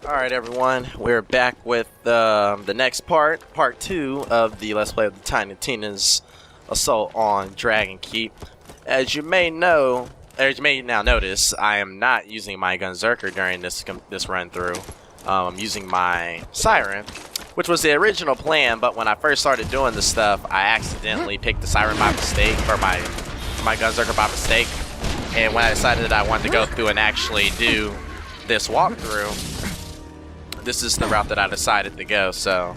Alright everyone, we're back with the next part 2 of the Let's Play of the Tiny Tina's Assault on Dragon Keep. As you may know, or as you may now notice, I am not using my Gunzerker during this run through. I'm using my Siren, which was the original plan, but when I first started doing this stuff, I accidentally picked the Siren by mistake, or my Gunzerker by mistake. And when I decided that I wanted to go through and actually do this walkthrough, this is the route that I decided to go. So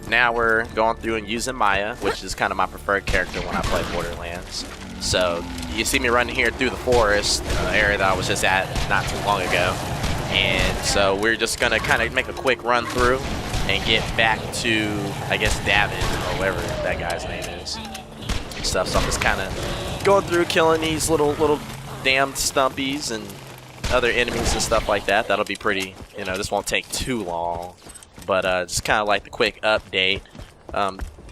now we're going through and using Maya, which is kind of my preferred character when I play Borderlands. So you see me running here through the forest area that I was just at not too long ago. And so we're just going to kind of make a quick run through and get back to, I guess, David, or whatever that guy's name is. And stuff. So I'm just kind of going through killing these little damn stumpies and other enemies and stuff like that. That'll be pretty, you know, this won't take too long, but just kind of like the quick update.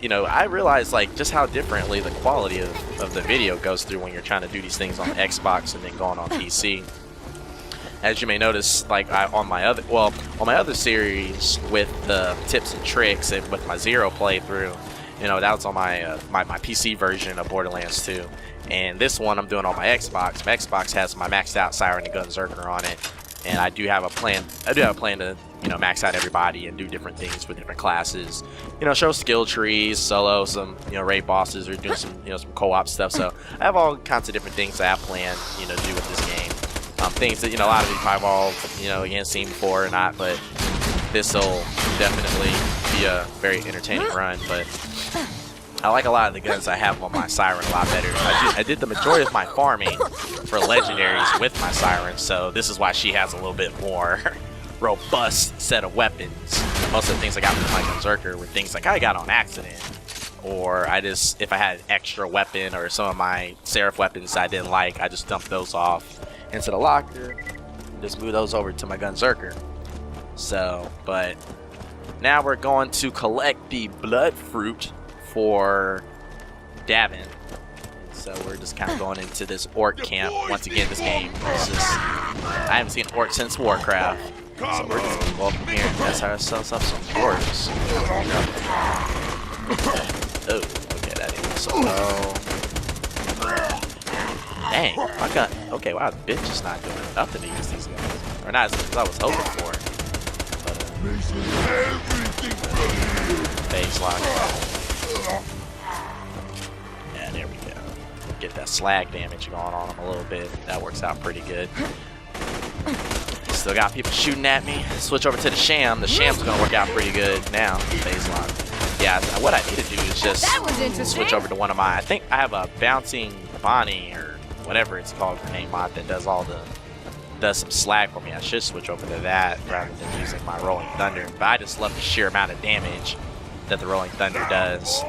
You know, I realize like just how differently the quality of the video goes through when you're trying to do these things on Xbox and then going on PC. As you may notice, like on my other series with the tips and tricks and with my Zero playthrough, you know, that was on my my PC version of Borderlands 2. And this one I'm doing on my Xbox. My Xbox has my maxed out Siren and Gunzerker on it, and I do have a plan. To, you know, max out everybody and do different things with different classes. You know, show skill trees, solo some, you know, raid bosses, or doing some, you know, some co-op stuff. So I have all kinds of different things that I have planned, you know, to do with this game. Things that, you know, a lot of you probably all, you know, again, seen before or not, but this will definitely be a very entertaining run. But I like a lot of the guns I have on my Siren a lot better. I did the majority of my farming for legendaries with my Siren, so this is why she has a little bit more robust set of weapons. Most of the things I got with my Gunzerker were things like I got on accident, or I just, if I had an extra weapon or some of my Seraph weapons I didn't like, I just dumped those off into the locker and just move those over to my Gunzerker. So, but now we're going to collect the blood fruit for Davin. So we're just kind of going into this orc camp. Once again, this game is just, I haven't seen orcs since Warcraft. So we're just going to go up here and mess ourselves up some orcs. Oh, okay, that ain't so low. Dang, my gun. Okay, wow, the bitch is not doing nothing against these guys. Or not as much as I was hoping for. But, phase lock. Yeah, there we go. Get that slag damage going on him a little bit. That works out pretty good. Still got people shooting at me. Switch over to the Sham. The Sham's gonna work out pretty good now. Phase lock. Yeah, what I need to do is just switch over to one of my, I think I have a bouncing Bonnie or whatever it's called, her name mod, that does some slag for me. I should switch over to that rather than using my Rolling Thunder. But I just love the sheer amount of damage that the Rolling Thunder does.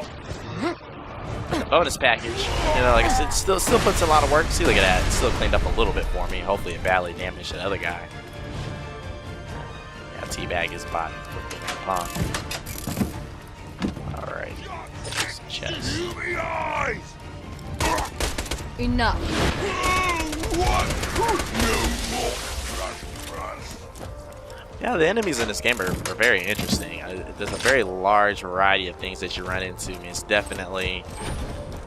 But the bonus package, you know, like I said, it still puts in a lot of work. See, look at that. It still cleaned up a little bit for me. Hopefully it badly damaged the other guy. Yeah, teabag his body. Alright. Chest. Enough. Yeah, the enemies in this game are very interesting. There's a very large variety of things that you run into. I mean, it's definitely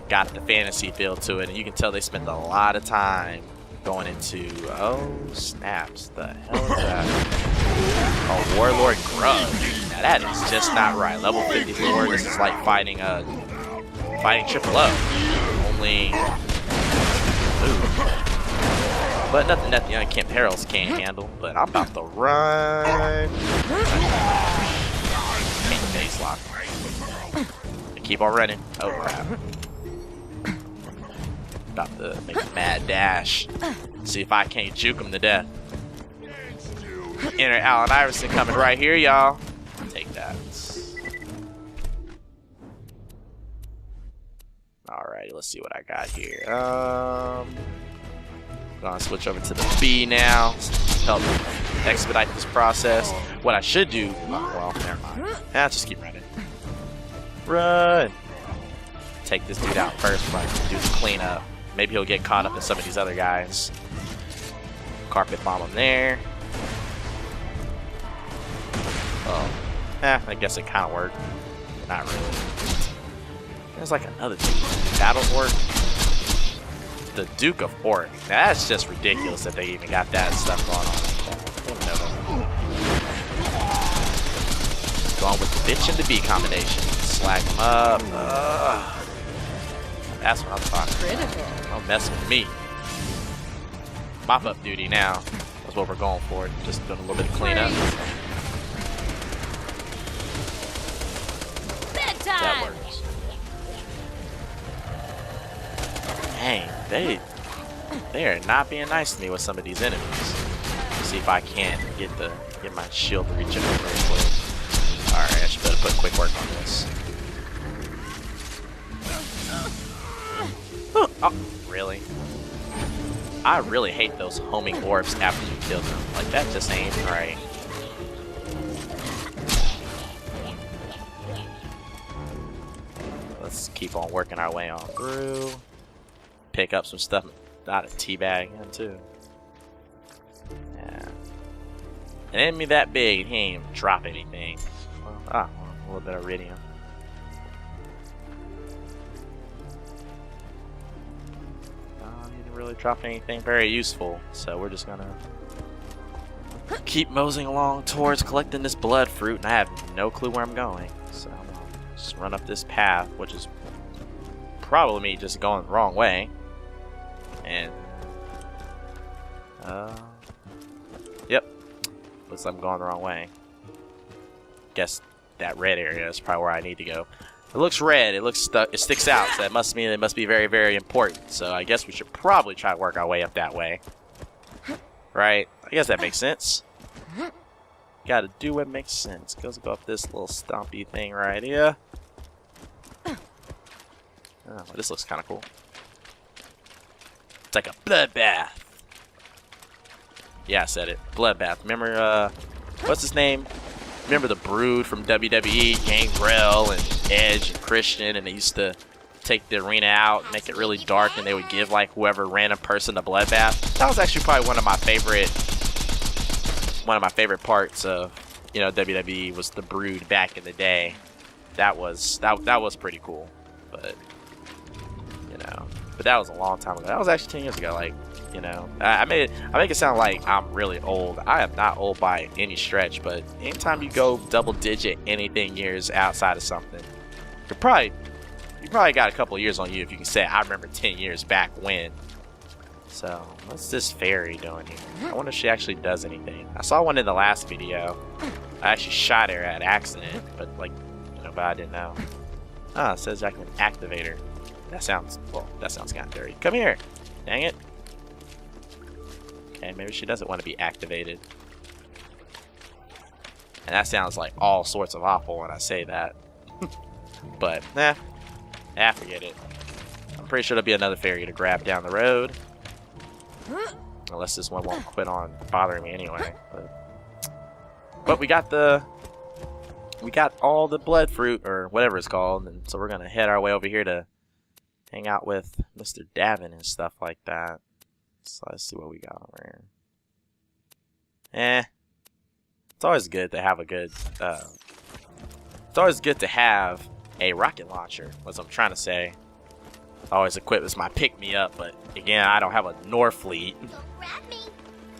got the fantasy feel to it, and you can tell they spent a lot of time going into, oh snaps, the hell is that? A Warlord Grub. Now that is just not right. Level 54, this is like fighting Triple O. Only, ooh. But nothing that the unkempt heralds can't handle. But I'm about to run. Can't face lock. Keep on running. Oh crap. About to make a mad dash. See if I can't juke him to death. Enter Allen Iverson coming right here, y'all. Take that. Alrighty, let's see what I got here. Gonna switch over to the B now. Help expedite this process. What I should do, well, never mind. Just keep running. Run! Take this dude out first before I can do the cleanup. Maybe he'll get caught up in some of these other guys. Carpet bomb him there. Oh. I guess it kind of worked. Not really. There's like another dude. Battle Orc. The Duke of Orc. Now, that's just ridiculous that they even got that stuff going on. Going with the bitch and the B combination. Slack him up. That's what I'm talking about. Don't mess with me. Mop up duty now. That's what we're going for. Just doing a little bit of cleanup. That works. Dang, they are not being nice to me with some of these enemies. Let's see if I can't get my shield to regenerate real quick. Alright, I should better put quick work on this. Oh, really? I really hate those homing orbs after you kill them. Like, that just ain't right. Let's keep on working our way on through. Pick up some stuff. Not a teabag him too. Yeah. An enemy that big, he ain't even drop anything. Well, a little bit of iridium. He didn't really drop anything very useful, so we're just gonna keep moseying along towards collecting this blood fruit, and I have no clue where I'm going. So I'm gonna just run up this path, which is probably me just going the wrong way. And yep, looks like I'm going the wrong way. Guess that red area is probably where I need to go. It looks red. It looks stuck. It sticks out. So that must mean it must be very, very important. So I guess we should probably try to work our way up that way. Right? I guess that makes sense. Gotta do what makes sense. Go up this little stompy thing right here. Oh, this looks kind of cool. It's like a bloodbath. Yeah, I said it. Bloodbath. Remember, what's his name? Remember the Brood from WWE? Gangrel and Edge and Christian, and they used to take the arena out, make it really dark, and they would give like whoever random person a bloodbath. That was actually probably one of my favorite parts of, you know, WWE was the Brood back in the day. That was pretty cool, but you know, but that was a long time ago. That was actually 10 years ago. Like, you know, I make it sound like I'm really old. I am not old by any stretch, but anytime you go double digit anything years outside of something, you probably got a couple of years on you if you can say I remember 10 years back when. So what's this fairy doing here? I wonder if she actually does anything. I saw one in the last video. I actually shot her at accident, but like, you know, but I didn't know. Ah, it says I can activate her. That sounds kind of dirty. Come here. Dang it. Okay, maybe she doesn't want to be activated. And that sounds like all sorts of awful when I say that. But, forget it. I'm pretty sure there'll be another fairy to grab down the road. Unless this one won't quit on bothering me anyway. But we got all the blood fruit, or whatever it's called, and so we're gonna head our way over here to hang out with Mr. Davin and stuff like that. So let's see what we got over here. It's always good to have a rocket launcher, what I'm trying to say. Always equipped as my pick-me-up, but again, I don't have a Norfleet.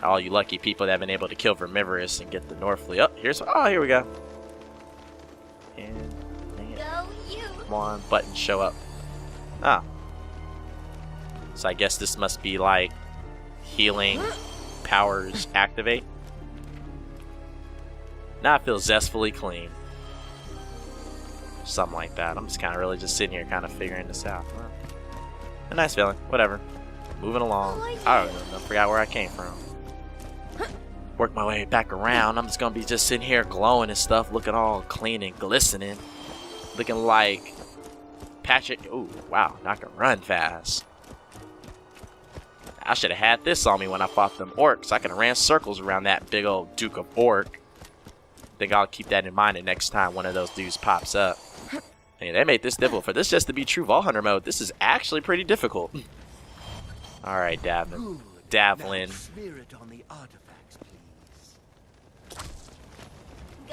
All you lucky people that have been able to kill Vermivorous and get the Norfleet. Oh, here we go. And dang it. Come on, buttons show up. Ah. So I guess this must be like healing powers activate. Now I feel zestfully clean. Something like that. I'm just kind of really just sitting here kind of figuring this out. Well, a nice feeling. Whatever. Moving along. I don't know. I forgot where I came from. Work my way back around. I'm just going to be just sitting here glowing and stuff. Looking all clean and glistening. Looking like Patrick. Ooh, wow. Now I can run fast. I should have had this on me when I fought them orcs. I could have ran circles around that big old Duke of Orc. I think I'll keep that in mind the next time one of those dudes pops up. Hey, they made this difficult. For this just to be true Vault Hunter mode, this is actually pretty difficult. Alright, Davlin.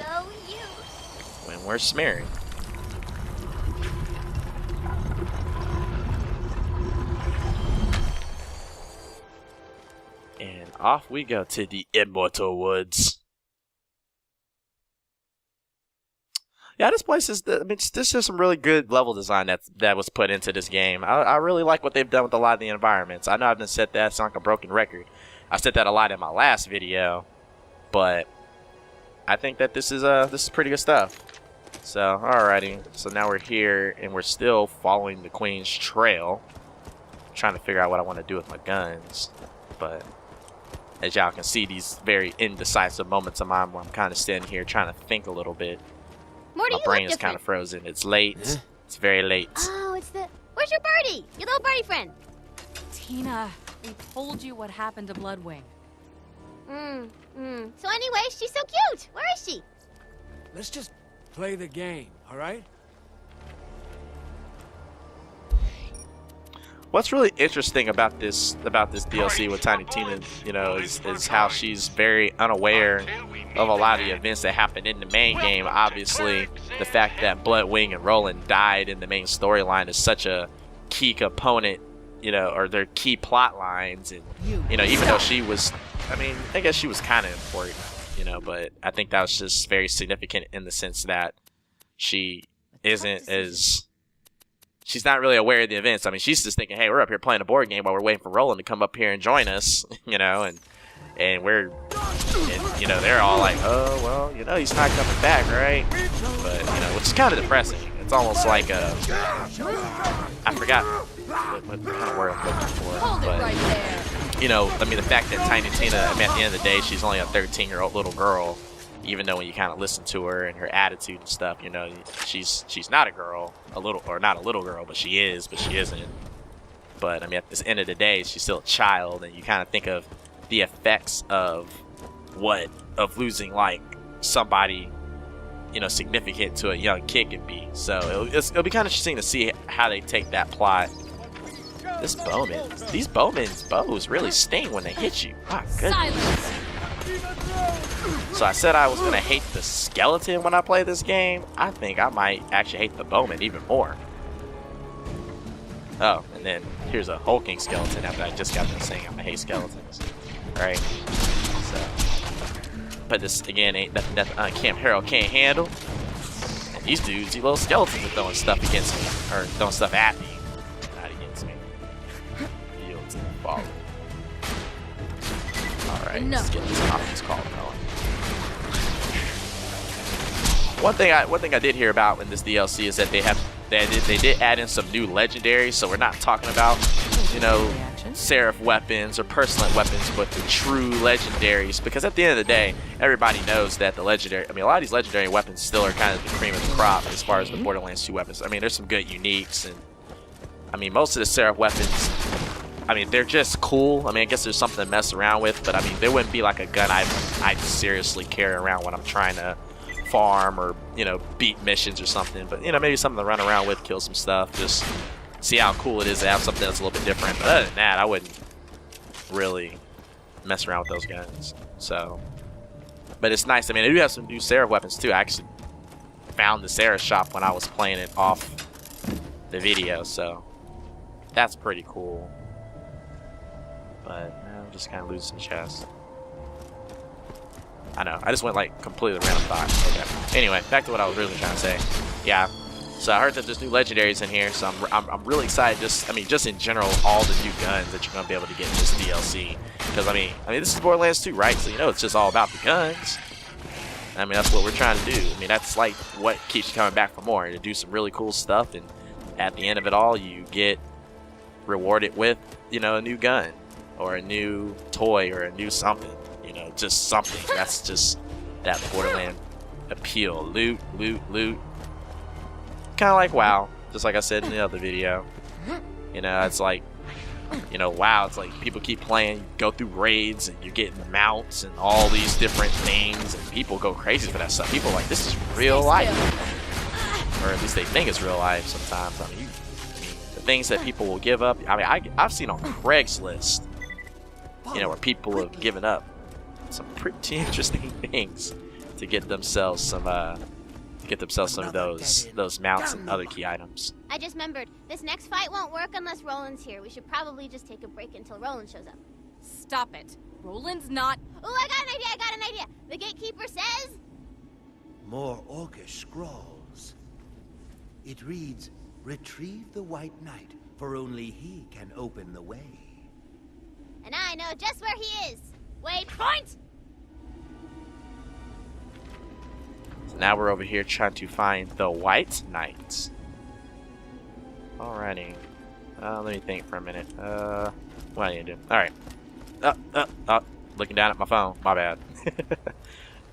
Go you. When we're smearing. And off we go to the Immortal Woods. Yeah, this place is. I mean, this is some really good level design that was put into this game. I really like what they've done with a lot of the environments. I know I've been said that, sound like a broken record. I said that a lot in my last video, but I think that this is pretty good stuff. So, alrighty. So now we're here, and we're still following the Queen's trail, trying to figure out what I want to do with my guns. But as y'all can see, these very indecisive moments of mine where I'm kind of standing here trying to think a little bit. Morty, My brain is kind of frozen. It's late. Huh? It's very late. Oh, it's the... Where's your birdie? Your little birdie friend. Tina, we told you what happened to Bloodwing. So anyway, she's so cute. Where is she? Let's just play the game, all right? What's really interesting about this DLC with Tiny Tina, you know, is how she's very unaware of a lot of the events that happen in the main game. Obviously, the fact that Bloodwing and Roland died in the main storyline is such a key component, you know, or their key plot lines. And, you know, even though she was, I mean, I guess she was kind of important, you know, but I think that was just very significant in the sense that she isn't as... She's not really aware of the events. I mean, she's just thinking, hey, we're up here playing a board game while we're waiting for Roland to come up here and join us, you know, and you know, they're all like, oh, well, you know, he's not coming back, right? But, you know, which is kind of depressing. It's almost like a, I forgot what kind of word I'm looking for, but, you know, I mean, the fact that Tiny Tina, I mean, at the end of the day, she's only a 13-year-old little girl, even though when you kind of listen to her and her attitude and stuff, you know, she's not a girl, not a little girl, but she is, but she isn't. But I mean, at the end of the day, she's still a child, and you kind of think of the effects of losing like somebody, you know, significant to a young kid can be. So it'll be kind of interesting to see how they take that plot. These bowmen's bows really sting when they hit you. My goodness. So I said I was going to hate the skeleton when I play this game. I think I might actually hate the bowman even more. Oh, and then here's a hulking skeleton after I just got done saying I'm going to hate skeletons. Alright. So, but this, again, ain't nothing that Camp Harold can't handle. And these dudes, these little skeletons are throwing stuff against me. Or throwing stuff at me. Not against me. Yields and fall. Alright, let's get this conference call going. One thing I did hear about in this DLC is that they did add in some new legendaries, so we're not talking about, you know, seraph weapons or personal weapons, but the true legendaries, because at the end of the day, everybody knows that the legendary, I mean, a lot of these legendary weapons still are kind of the cream of the crop as far as the Borderlands 2 weapons. I mean, there's some good uniques, and I mean, most of the seraph weapons, I mean, they're just cool. I mean, I guess there's something to mess around with, but I mean, there wouldn't be like a gun I'd seriously carry around when I'm trying to farm or, you know, beat missions or something. But, you know, maybe something to run around with, kill some stuff, just see how cool it is to have something that's a little bit different. But other than that, I wouldn't really mess around with those guns. So, but it's nice. I mean, they do have some new Seraph weapons too. I actually found the Seraph shop when I was playing it off the video, so that's pretty cool. But I'm just kind of losing chests. I know, I just went like completely random thought. Okay. Anyway, back to what I was really trying to say. Yeah. So I heard that there's new legendaries in here, so I'm really excited. Just in general, all the new guns that you're gonna be able to get in this DLC. Because I mean, this is Borderlands 2, right? So you know it's just all about the guns. I mean, that's what we're trying to do. I mean, that's like what keeps you coming back for more, to do some really cool stuff, and at the end of it all, you get rewarded with, you know, a new gun or a new toy or a new something. You know, just something. That's just that Borderland appeal. Loot, loot, loot. Kind of like WoW, just like I said in the other video. You know, it's like, you know, WoW, it's like people keep playing, you go through raids, and you're getting mounts and all these different things, and people go crazy for that stuff. People are like, this is real life. Or at least they think it's real life sometimes. I mean, the things that people will give up. I mean, I've seen on Craigslist, you know, where people have given up some pretty interesting things to get themselves some of those mounts and other key items. I just remembered, this next fight won't work unless Roland's here. We should probably just take a break until Roland shows up. Stop it. Roland's not. Oh, I got an idea. The gatekeeper says... More orcish scrolls. It reads, "Retrieve the White Knight, for only he can open the way." And I know just where he is. Waypoint! So now we're over here trying to find the White Knight. Alrighty. Let me think for a minute. What do you do? Alright. Looking down at my phone. My bad.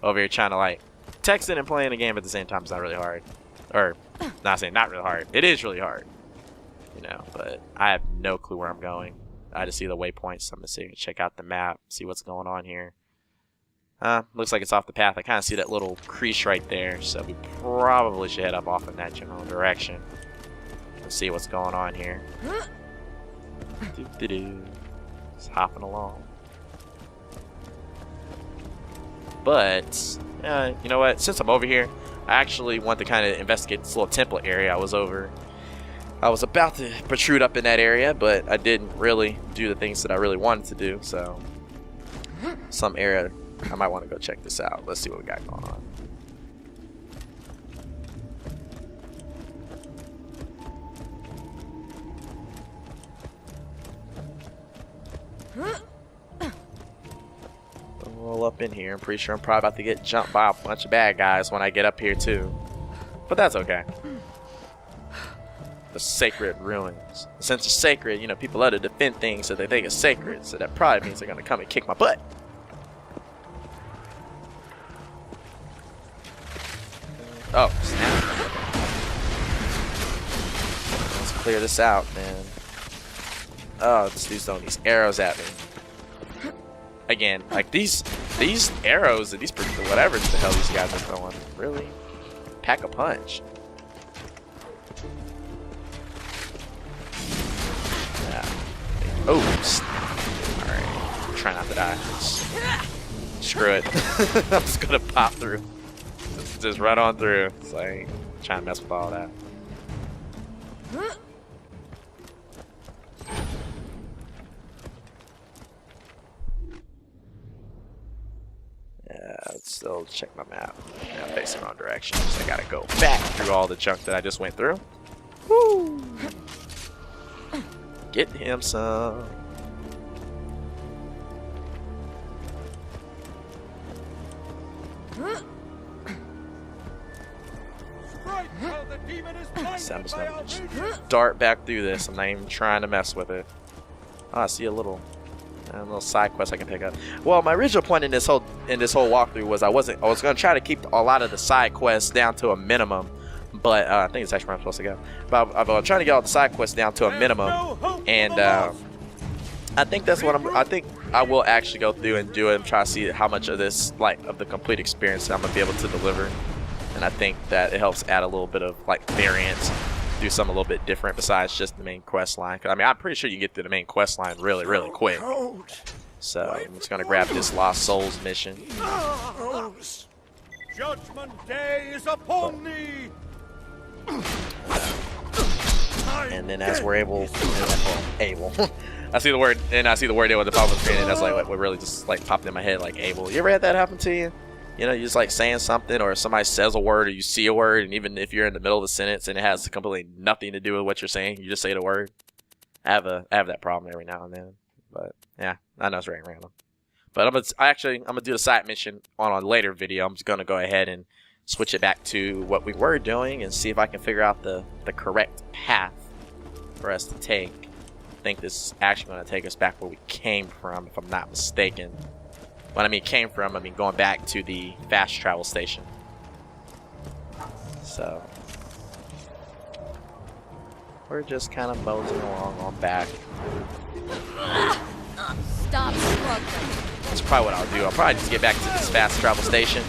Over here trying to like texting and playing the game at the same time is not really hard. Or not saying not really hard. It is really hard. You know, but I have no clue where I'm going. I just see the waypoints, so I'm gonna see, check out the map, see what's going on here. Looks like it's off the path. I kind of see that little crease right there, so we probably should head up off in that general direction. Let's see what's going on here. Just hopping along. But, you know what? Since I'm over here, I actually want to kind of investigate this little temple area I was about to protrude up in that area, but I didn't really do the things that I really wanted to do, so some area I might want to go check this out. Let's see what we got going on. All up in here. I'm pretty sure I'm probably about to get jumped by a bunch of bad guys when I get up here too, but that's okay. The sacred ruins. Since it's sacred, you know, people love to defend things that they think is sacred, so that probably means they're gonna come and kick my butt. Oh, snap. Let's clear this out, man. Oh, this dude's throwing these arrows at me. Again, like these arrows and these whatever the hell these guys are throwing, really pack a punch. Oh, alright. Try not to die. Screw it. I'm just gonna pop through. Just run on through. It's like, trying to mess with all that. Yeah, let's still check my map. Yeah, I'm facing the wrong direction. So I gotta go back through all the junk that I just went through. Woo! Get him some. So I'm just gonna dart back through this. I'm not even trying to mess with it. Oh, I see a little side quest I can pick up. Well, my original point in this whole walkthrough was I was gonna try to keep a lot of the side quests down to a minimum. But I think it's actually where I'm supposed to go. But I'm trying to get all the side quests down to a minimum, and I think that's what I think I will actually go through and do it and try to see how much of this, like, of the complete experience I'm gonna be able to deliver. And I think that it helps add a little bit of like variance, do something a little bit different besides just the main quest line. 'Cause, I mean, I'm pretty sure you can get through the main quest line really, really quick. So I'm just gonna grab this Lost Souls mission. Judgment Day is upon thee. And then as we're able, I see the word there with the pop up screen, and that's like what really just like popped in my head, like able. You ever had that happen to you? You know, you just like saying something, or somebody says a word, or you see a word, and even if you're in the middle of the sentence and it has completely nothing to do with what you're saying, you just say the word. I have that problem every now and then, but yeah, I know it's very random. But I'm gonna do the side mission on a later video. I'm just gonna go ahead and switch it back to what we were doing and see if I can figure out the correct path for us to take. I think this is actually going to take us back where we came from, if I'm not mistaken. When I mean came from, I mean going back to the fast travel station. So we're just kind of moseying along on back. Stop struggling. That's probably what I'll do. I'll probably just get back to this fast travel station,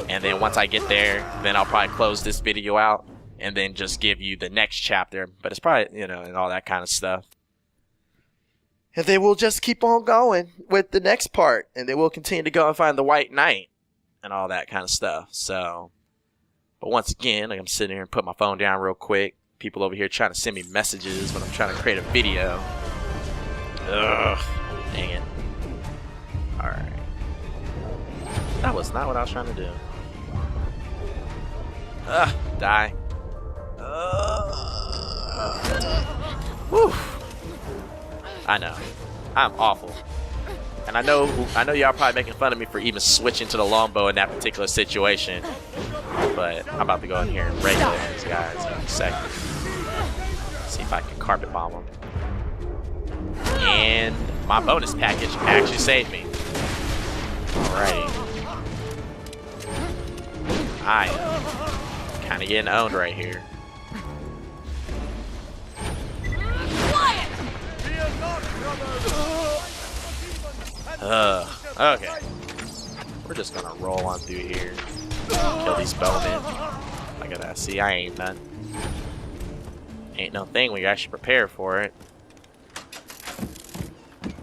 and then once I get there, then I'll probably close this video out and then just give you the next chapter. But it's probably, you know, and all that kind of stuff. And then we'll just keep on going with the next part, and then we'll continue to go and find the White Knight. and all that kind of stuff. So, but once again, like I'm sitting here and put my phone down real quick. People over here trying to send me messages when I'm trying to create a video. Ugh, dang it. Alright. That was not what I was trying to do. Ugh, die. Whew. I know. I'm awful. And I know y'all probably making fun of me for even switching to the longbow in that particular situation. But I'm about to go in here and regulate these guys in a second. See if I can carpet bomb them. And my bonus package actually saved me. Alrighty. I am kind of getting owned right here. Okay. We're just gonna roll on through here. Kill these bowmen. Look at that. See, I ain't none. Ain't no thing when you actually prepare for it.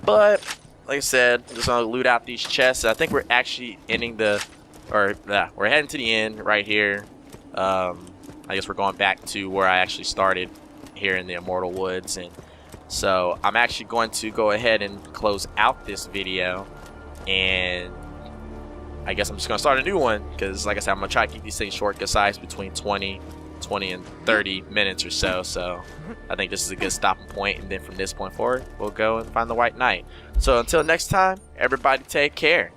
But, like I said, just gonna loot out these chests. I think we're actually ending the, we're heading to the end right here. I guess we're going back to where I actually started here in the Immortal Woods, and so I'm actually going to go ahead and close out this video, and I guess I'm just gonna start a new one because, like I said, I'm gonna try to keep these things short, concise, between 20 and 30 minutes or so. So I think this is a good stopping point, and then from this point forward, we'll go and find the White Knight. So until next time, everybody take care.